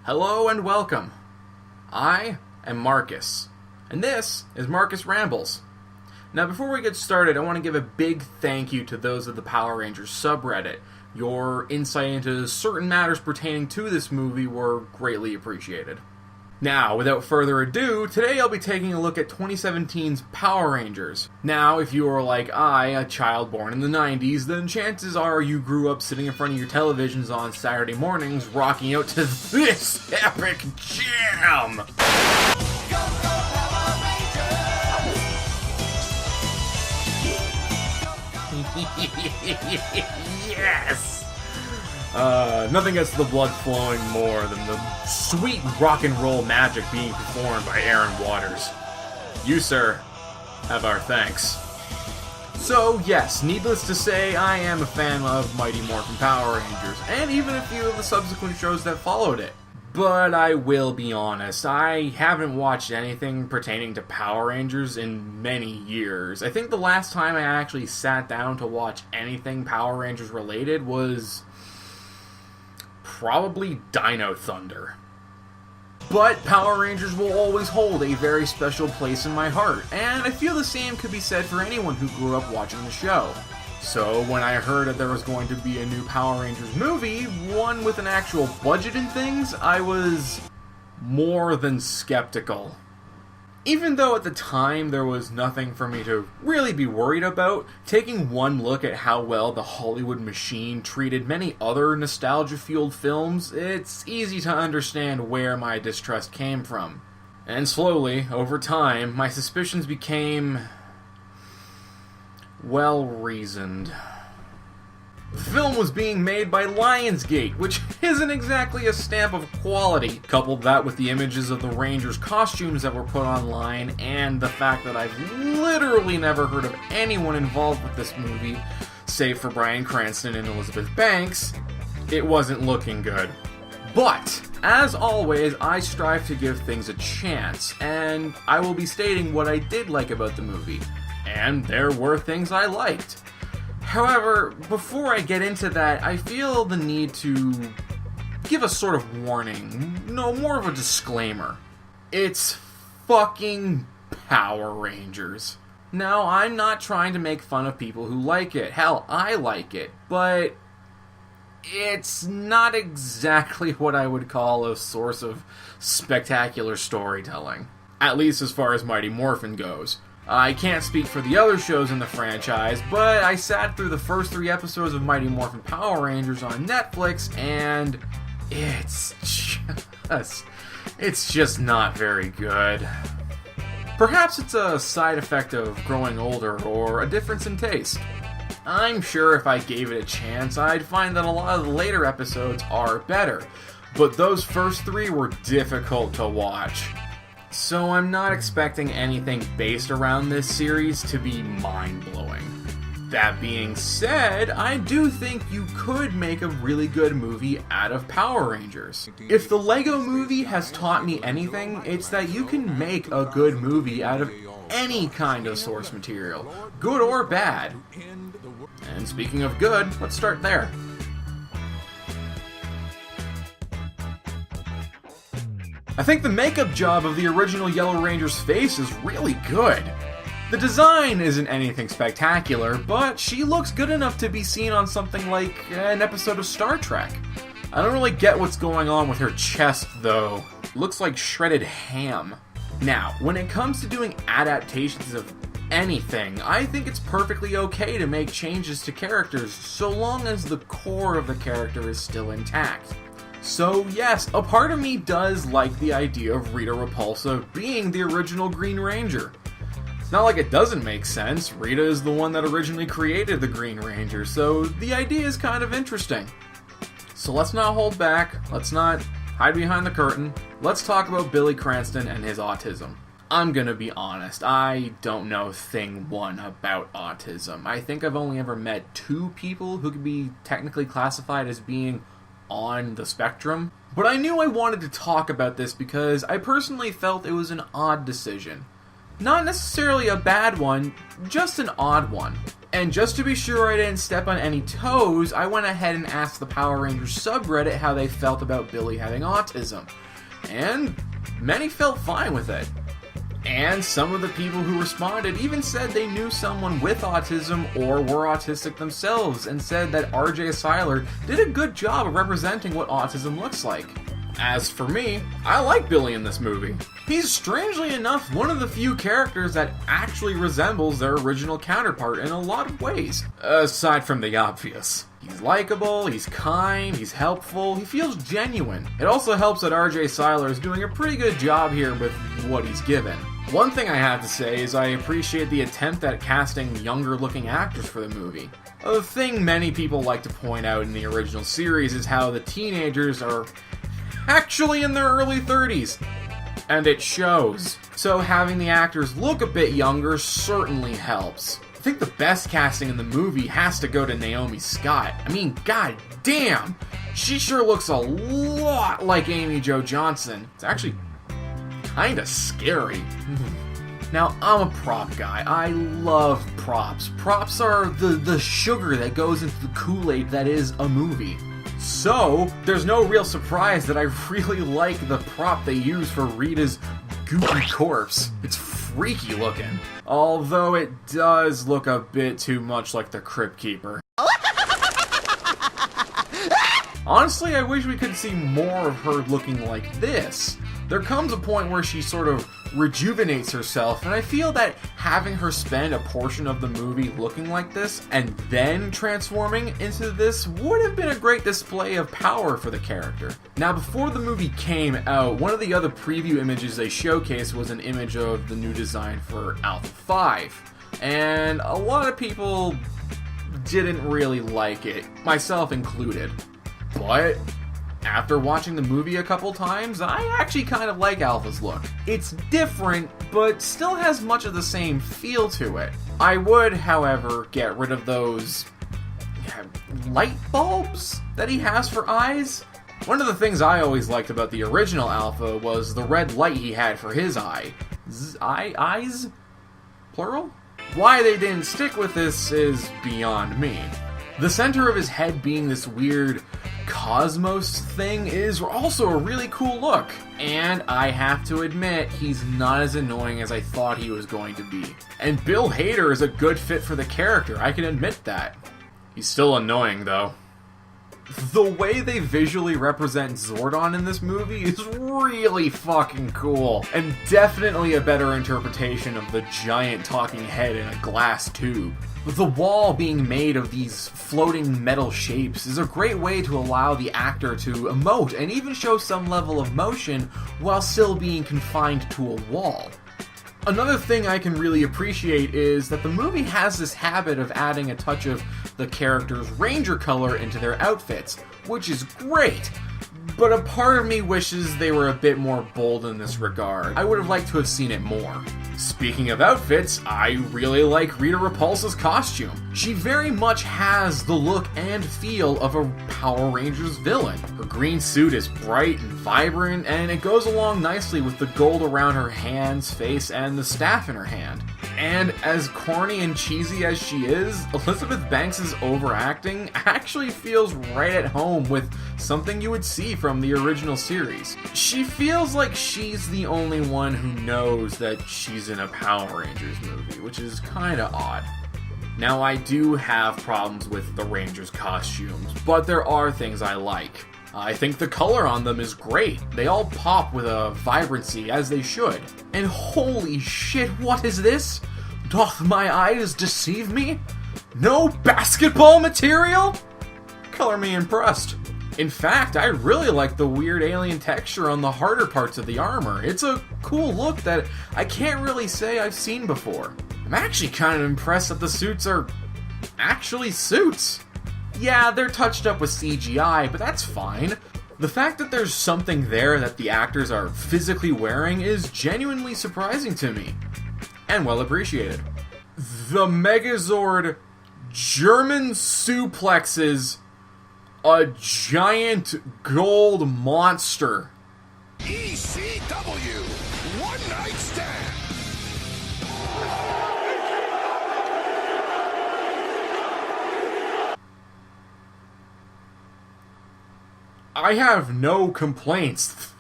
Hello and welcome. I am Marcus, and this is Marcus Rambles. Now before we get started, I want to give a big thank you to those of the Power Rangers subreddit. Your insight into certain matters pertaining to this movie were greatly appreciated. Now, without further ado, today I'll be taking a look at 2017's Power Rangers. Now, if you are like I, a child born in the 90s, then chances are you grew up sitting in front of your televisions on Saturday mornings rocking out to this epic jam! Yes! Nothing gets the blood flowing more than the sweet rock and roll magic being performed by Aaron Waters. You, sir, have our thanks. So, yes, needless to say, I am a fan of Mighty Morphin Power Rangers, and even a few of the subsequent shows that followed it. But I will be honest, I haven't watched anything pertaining to Power Rangers in many years. I think the last time I actually sat down to watch anything Power Rangers related was probably Dino Thunder. But Power Rangers will always hold a very special place in my heart, and I feel the same could be said for anyone who grew up watching the show. So when I heard that there was going to be a new Power Rangers movie, one with an actual budget and things, I was more than skeptical. Even though at the time there was nothing for me to really be worried about, taking one look at how well the Hollywood machine treated many other nostalgia-fueled films, it's easy to understand where my distrust came from. And slowly, over time, my suspicions became well-reasoned. The film was being made by Lionsgate, which isn't exactly a stamp of quality. Couple that with the images of the Rangers' costumes that were put online, and the fact that I've literally never heard of anyone involved with this movie, save for Bryan Cranston and Elizabeth Banks, it wasn't looking good. But, as always, I strive to give things a chance, and I will be stating what I did like about the movie. And there were things I liked. However, before I get into that, I feel the need to give a sort of warning. No, more of a disclaimer. It's fucking Power Rangers. Now, I'm not trying to make fun of people who like it. Hell, I like it. But it's not exactly what I would call a source of spectacular storytelling. At least as far as Mighty Morphin goes. I can't speak for the other shows in the franchise, but I sat through the first 3 episodes of Mighty Morphin Power Rangers on Netflix, and it's just not very good. Perhaps it's a side effect of growing older, or a difference in taste. I'm sure if I gave it a chance, I'd find that a lot of the later episodes are better, but those first 3 were difficult to watch. So I'm not expecting anything based around this series to be mind-blowing. That being said, I do think you could make a really good movie out of Power Rangers. If the Lego Movie has taught me anything, it's that you can make a good movie out of any kind of source material, good or bad. And speaking of good, let's start there. I think the makeup job of the original Yellow Ranger's face is really good. The design isn't anything spectacular, but she looks good enough to be seen on something like an episode of Star Trek. I don't really get what's going on with her chest, though. It looks like shredded ham. Now, when it comes to doing adaptations of anything, I think it's perfectly okay to make changes to characters so long as the core of the character is still intact. So yes, a part of me does like the idea of Rita Repulsa being the original Green Ranger. It's not like it doesn't make sense. Rita is the one that originally created the Green Ranger, so the idea is kind of interesting. So let's not hold back, let's not hide behind the curtain, let's talk about Billy Cranston and his autism. I'm gonna be honest, I don't know thing one about autism. I think I've only ever met 2 people who could be technically classified as being on the spectrum, but I knew I wanted to talk about this because I personally felt it was an odd decision. Not necessarily a bad one, just an odd one. And just to be sure I didn't step on any toes, I went ahead and asked the Power Rangers subreddit how they felt about Billy having autism. And many felt fine with it. And some of the people who responded even said they knew someone with autism or were autistic themselves, and said that RJ Cyler did a good job of representing what autism looks like. As for me, I like Billy in this movie. He's strangely enough one of the few characters that actually resembles their original counterpart in a lot of ways, aside from the obvious. He's likable, he's kind, he's helpful, he feels genuine. It also helps that RJ Cyler is doing a pretty good job here with what he's given. One thing I have to say is I appreciate the attempt at casting younger looking actors for the movie. A thing many people like to point out in the original series is how the teenagers are actually in their early 30s. And it shows. So having the actors look a bit younger certainly helps. I think the best casting in the movie has to go to Naomi Scott. I mean, god damn! She sure looks a lot like Amy Jo Johnson. It's actually kinda scary. Now, I'm a prop guy. I love props. Props are the sugar that goes into the Kool-Aid that is a movie. So, there's no real surprise that I really like the prop they use for Rita's goopy corpse. It's freaky looking. Although it does look a bit too much like the Crypt Keeper. Honestly, I wish we could see more of her looking like this. There comes a point where she sort of rejuvenates herself, and I feel that having her spend a portion of the movie looking like this and then transforming into this would have been a great display of power for the character. Now, before the movie came out, one of the other preview images they showcased was an image of the new design for Alpha 5, and a lot of people didn't really like it, myself included. But after watching the movie a couple times, I actually kind of like Alpha's look. It's different, but still has much of the same feel to it. I would, however, get rid of those light bulbs that he has for eyes. One of the things I always liked about the original Alpha was the red light he had for his eyes? Plural? Why they didn't stick with this is beyond me. The center of his head being this weird cosmos thing is also a really cool look. And I have to admit, he's not as annoying as I thought he was going to be. And Bill Hader is a good fit for the character, I can admit that. He's still annoying, though. The way they visually represent Zordon in this movie is really fucking cool, and definitely a better interpretation of the giant talking head in a glass tube. The wall being made of these floating metal shapes is a great way to allow the actor to emote and even show some level of motion while still being confined to a wall. Another thing I can really appreciate is that the movie has this habit of adding a touch of the character's ranger color into their outfits, which is great. But a part of me wishes they were a bit more bold in this regard. I would have liked to have seen it more. Speaking of outfits, I really like Rita Repulsa's costume. She very much has the look and feel of a Power Rangers villain. Her green suit is bright and vibrant, and it goes along nicely with the gold around her hands, face, and the staff in her hand. And as corny and cheesy as she is, Elizabeth Banks' overacting actually feels right at home with something you would see from the original series. She feels like she's the only one who knows that she's in a Power Rangers movie, which is kinda odd. Now, I do have problems with the Rangers costumes, but there are things I like. I think the color on them is great. They all pop with a vibrancy, as they should. And holy shit, what is this? Doth my eyes deceive me? No basketball material? Color me impressed. In fact, I really like the weird alien texture on the harder parts of the armor. It's a cool look that I can't really say I've seen before. I'm actually kind of impressed that the suits are actually suits. Yeah, they're touched up with CGI, but that's fine. The fact that there's something there that the actors are physically wearing is genuinely surprising to me. And well appreciated. The Megazord German suplexes a giant gold monster. ECW, one night stand. I have no complaints.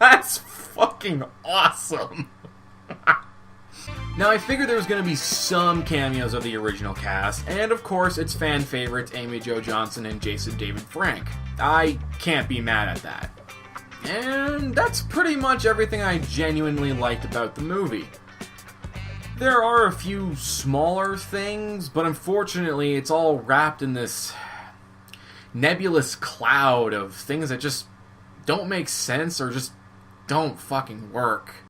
That's fucking awesome. Now, I figured there was going to be some cameos of the original cast, and of course, it's fan favorites Amy Jo Johnson and Jason David Frank. I can't be mad at that. And that's pretty much everything I genuinely liked about the movie. There are a few smaller things, but unfortunately, it's all wrapped in this nebulous cloud of things that just don't make sense or just don't fucking work.